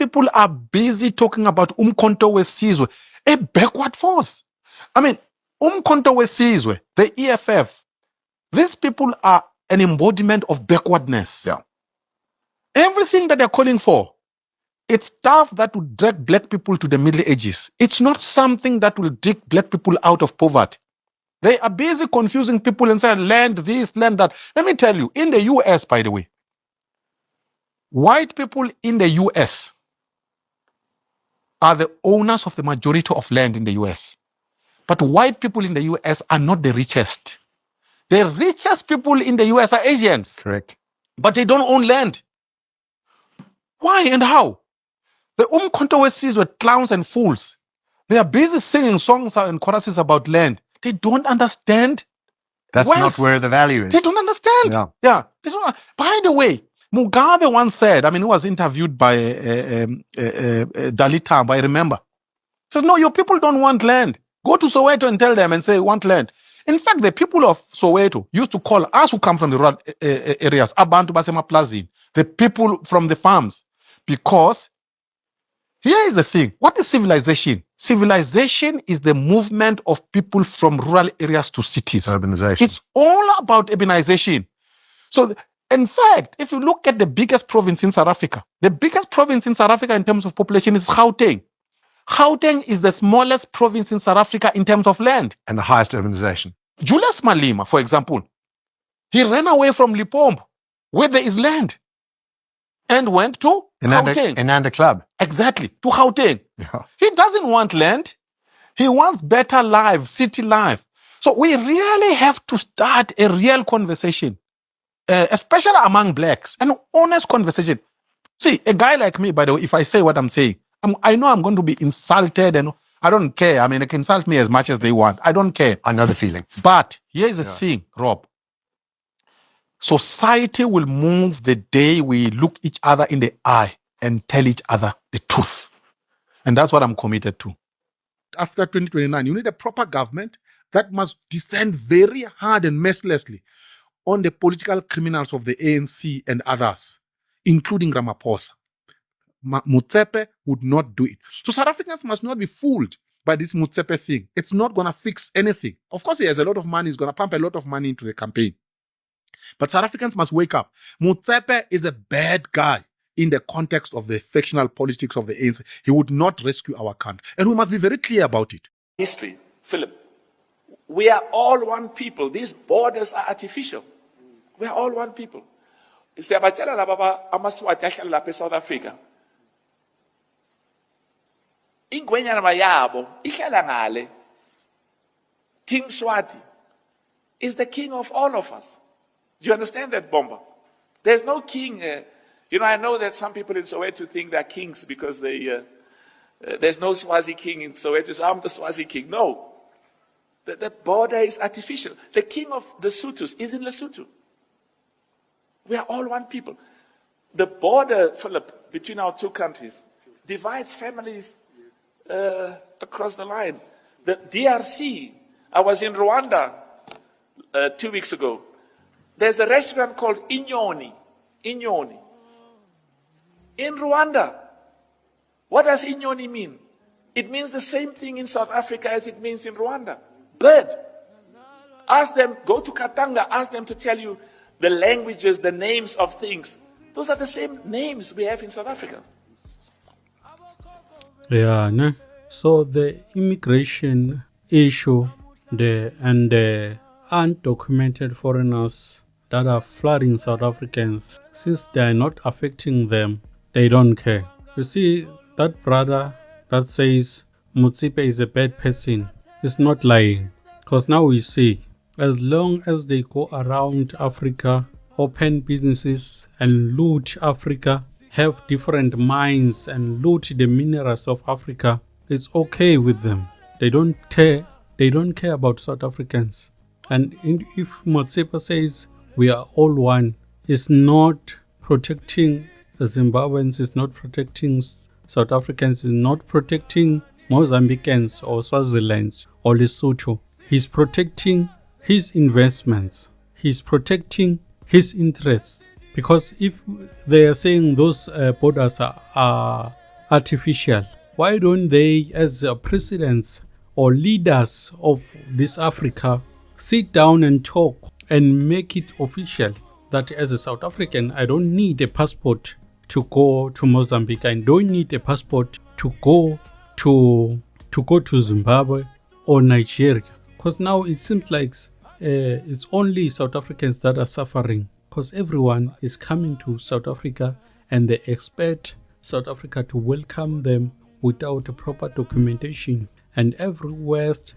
people are busy talking about UMkhontoWesizwe, a backward force. I mean, UMkhontoWesizwe, the EFF, these people are an embodiment of backwardness. Yeah. Everything that they're calling for, it's stuff that will drag black people to the Middle Ages. It's not something that will dig black people out of poverty. They are busy confusing people and saying land this, land that. Let me tell you, in the US, by the way, white people in the US are the owners of the majority of land in the US. But white people in the US are not the richest. The richest people in the US are Asians. Correct. But they don't own land. Why and how? The UMkhontoWesizwe clowns and fools. They are busy singing songs and choruses about land. They don't understand. That's wealth. not where the value is. They don't understand. Yeah. They don't. By the way, Mugabe once said, I mean, he was interviewed by Dalit Tambo, I remember. He says, no, your people don't want land. Go to Soweto and tell them and say, want land. In fact, the people of Soweto used to call us who come from the rural areas, Abantu Basema Plazin, the people from the farms. Because here is the thing. What is civilization? Civilization is the movement of people from rural areas to cities. Urbanization. It's all about urbanization. So, in fact, if you look at the biggest province in South Africa, the biggest province in South Africa in terms of population is Gauteng. Gauteng is the smallest province in South Africa in terms of land. And the highest urbanization. Julius Malema, for example, he ran away from Limpopo, where there is land, and went to Gauteng. Inanda Club. Exactly, to Gauteng. Yeah. He doesn't want land. He wants better life, city life. So we really have to start a real conversation, especially among blacks, an honest conversation. See, a guy like me, by the way, if I say what I'm saying, I know I'm going to be insulted and I don't care. I mean, they can insult me as much as they want. I don't care. I know the feeling. But here's the thing, Rob. Society will move the day we look each other in the eye and tell each other the truth. And that's what I'm committed to. After 2029, you need a proper government that must descend very hard and mercilessly on the political criminals of the ANC and others, including Ramaphosa. Motsepe would not do it. So South Africans must not be fooled by this Motsepe thing. It's not going to fix anything. Of course, he has a lot of money. He's going to pump a lot of money into the campaign. But South Africans must wake up. Motsepe is a bad guy in the context of the factional politics of the ANC. He would not rescue our country. And we must be very clear about it. History, Philip. We are all one people. These borders are artificial. We are all one people. Siyabatshela laba amaSwati ahlala lapha eSouth Africa. Ingwenyana yabo ihlala ngale. King Swati is the king of all of us. Do you understand that, Bomba? There's no king. I know that some people in Soweto think they're kings because there's no Swazi king in Soweto, so I'm the Swazi king. No. The border is artificial. The king of the Sothos is in Lesotho. We are all one people. The border, Philip, between our two countries divides families across the line. The DRC, I was in Rwanda 2 weeks ago. There's a restaurant called Inyoni. In Rwanda. What does Inyoni mean? It means the same thing in South Africa as it means in Rwanda. Bird. Ask them, go to Katanga, ask them to tell you the languages, the names of things. Those are the same names we have in South Africa. Yeah, no? So the immigration issue and the undocumented foreigners that are flooding South Africans, since they are not affecting them, they don't care. You see, that brother that says Motsepe is a bad person is not lying. Because now we see, as long as they go around Africa, open businesses and loot Africa, have different mines and loot the minerals of Africa, it's okay with them. They don't care about South Africans. And if Motsepe says we are all one, it's not protecting the Zimbabweans, it's not protecting South Africans, it's not protecting Mozambicans or Swaziland or Lesotho. He's protecting his investments. He's protecting his interests. Because if they are saying those borders are artificial. Why don't they, as presidents or leaders of this Africa, sit down and talk and make it official that as a South African, I don't need a passport to go to Mozambique. I don't need a passport to go to Zimbabwe or Nigeria. Because now it seems like it's only South Africans that are suffering, because everyone is coming to South Africa and they expect South Africa to welcome them without a proper documentation. And every West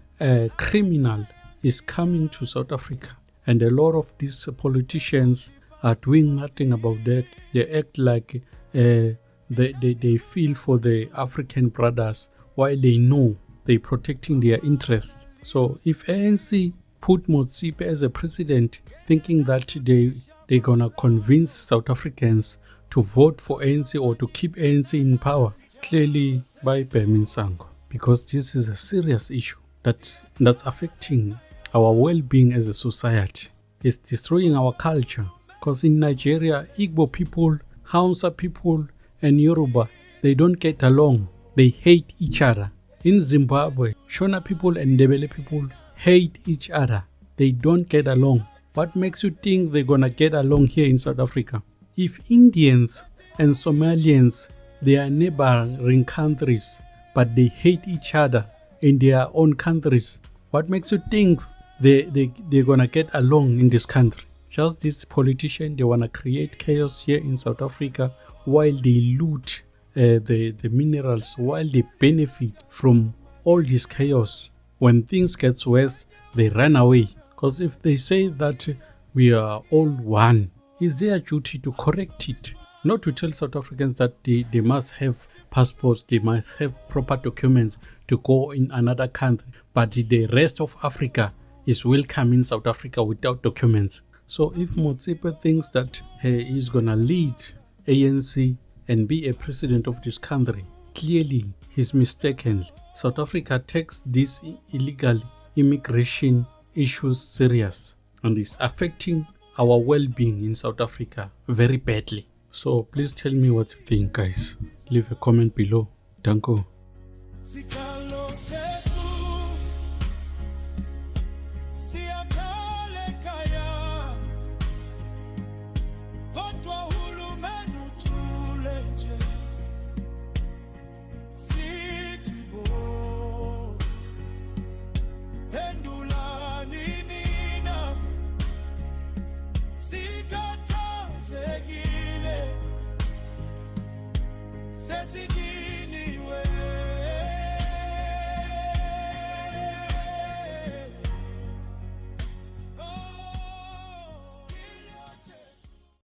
criminal is coming to South Africa. And a lot of these politicians are doing nothing about that. They act like they feel for the African brothers while they know they're protecting their interests. So if ANC put Motsepe as a president thinking that they're going to convince South Africans to vote for ANC or to keep ANC in power, clearly by Sango, because this is a serious issue that's affecting our well-being as a society. It's destroying our culture. Because in Nigeria, Igbo people, Hausa people, and Yoruba, they don't get along. They hate each other. In Zimbabwe, Shona people and Ndebele people hate each other. They don't get along. What makes you think they're gonna get along here in South Africa? If Indians and Somalians, they are neighboring countries, but they hate each other in their own countries, what makes you think they're gonna get along in this country? Just this politician, they wanna create chaos here in South Africa while they loot the minerals, while they benefit from all this chaos. When things get worse, they run away. Because if they say that we are all one, it's their duty to correct it. Not to tell South Africans that they must have passports, they must have proper documents to go in another country, but the rest of Africa is welcome in South Africa without documents. So if Motsepe thinks that he is going to lead ANC and be a president of this country, clearly he's mistaken. South Africa takes these illegal immigration issues serious and is affecting our well-being in South Africa very badly. So please tell me what you think, guys. Leave a comment below. Danko.